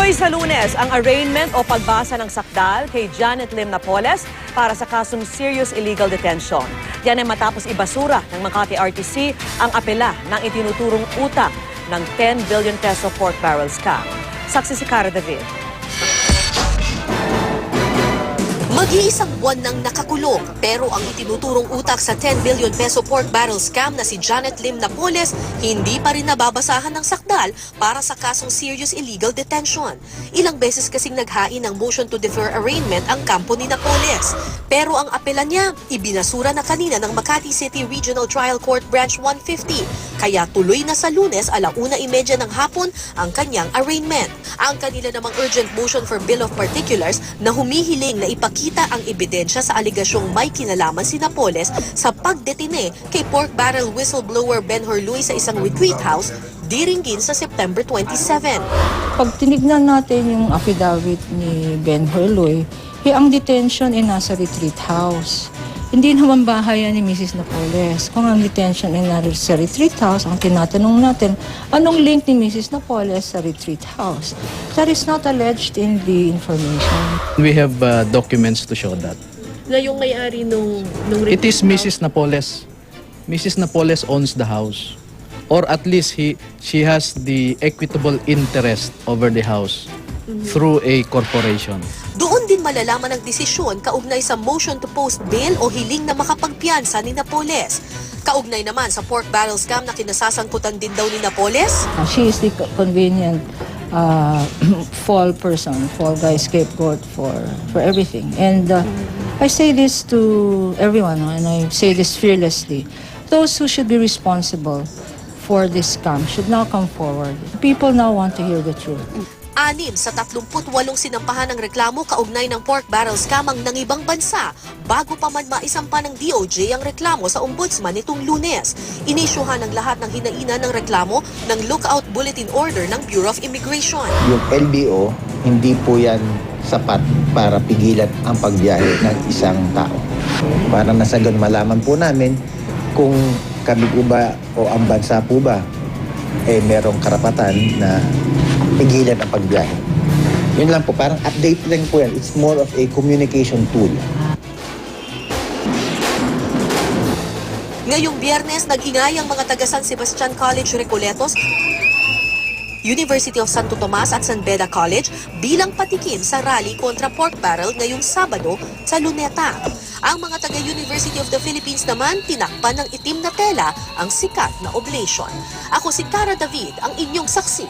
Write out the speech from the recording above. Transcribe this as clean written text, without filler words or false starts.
Tuloy sa Lunes ang arraignment o pagbasa ng sakdal kay Janet Lim Napoles para sa kasong serious illegal detention. Yan ay matapos ibasura ng Makati RTC ang apela ng itinuturong utang ng 10 billion peso pork barrel scam. Saksi si Cara David. Mag-iisang buwan nang nakakulong pero ang itinuturong utak sa 10 billion peso pork barrel scam na si Janet Lim Napoles hindi pa rin nababasahan ng sakdal para sa kasong serious illegal detention. Ilang beses kasing naghain ng motion to defer arraignment ang kampo ni Napoles. Pero ang apela niya, ibinasura na kanina ng Makati City Regional Trial Court Branch 150. Kaya tuloy na sa Lunes 1:30 ng hapon ang kanyang arraignment. Ang kanila namang urgent motion for Bill of Particulars na humihiling na ipakita ang ebidensya sa aligasyong may kinalaman si Napoles sa pagdetine kay pork barrel whistleblower Ben Horluy sa isang retreat house diringgin sa September 27. Pag tinignan natin yung affidavit ni Ben Horluy, ang detention ay nasa retreat house. Hindi naman bahay ni Mrs. Napoles. Kung ang detention ay nasa retreat house, ang tinatanong natin, anong link ni Mrs. Napoles sa retreat house? That is not alleged in the information. We have documents to show that. Na yung may-ari nung It is Mrs. Napoles. Mrs. Napoles owns the house. Or at least she has the equitable interest over the house through a corporation. Doon din malalaman ang desisyon kaugnay sa motion to post bail o hiling na makapagpiyansa ni Napoles. Kaugnay naman sa pork barrel scam na kinasasangkutan din daw ni Napoles. She is the convenient fall person, fall guy, scapegoat for everything. And I say this to everyone, and I say this fearlessly. Those who should be responsible for this scam should now come forward. People now want to hear the truth. 6 sa 38 sinampahan ng reklamo kaugnay ng pork barrel scam ang nangibang bansa bago pa man maisampa ng DOJ ang reklamo sa ombudsman nitong Lunes. Inisyuhan ng lahat ng hinainan ng reklamo ng lookout bulletin order ng Bureau of Immigration. Yung LBO, hindi po yan sapat para pigilan ang pagbiyahe ng isang tao. Para nasagan malaman po namin kung kami po ba o ang bansa po ba merong karapatan na pigilan ang pagbiyahe. Yun lang po, parang update lang po yan. It's more of a communication tool. Ngayong Biyernes, nag-ingay ang mga taga San Sebastian College Recoletos, University of Santo Tomas at San Beda College bilang patikim sa rally kontra pork barrel ngayong Sabado sa Luneta. Ang mga taga University of the Philippines naman tinakpan ng itim na tela ang sikat na oblation. Ako si Cara David, ang inyong saksi.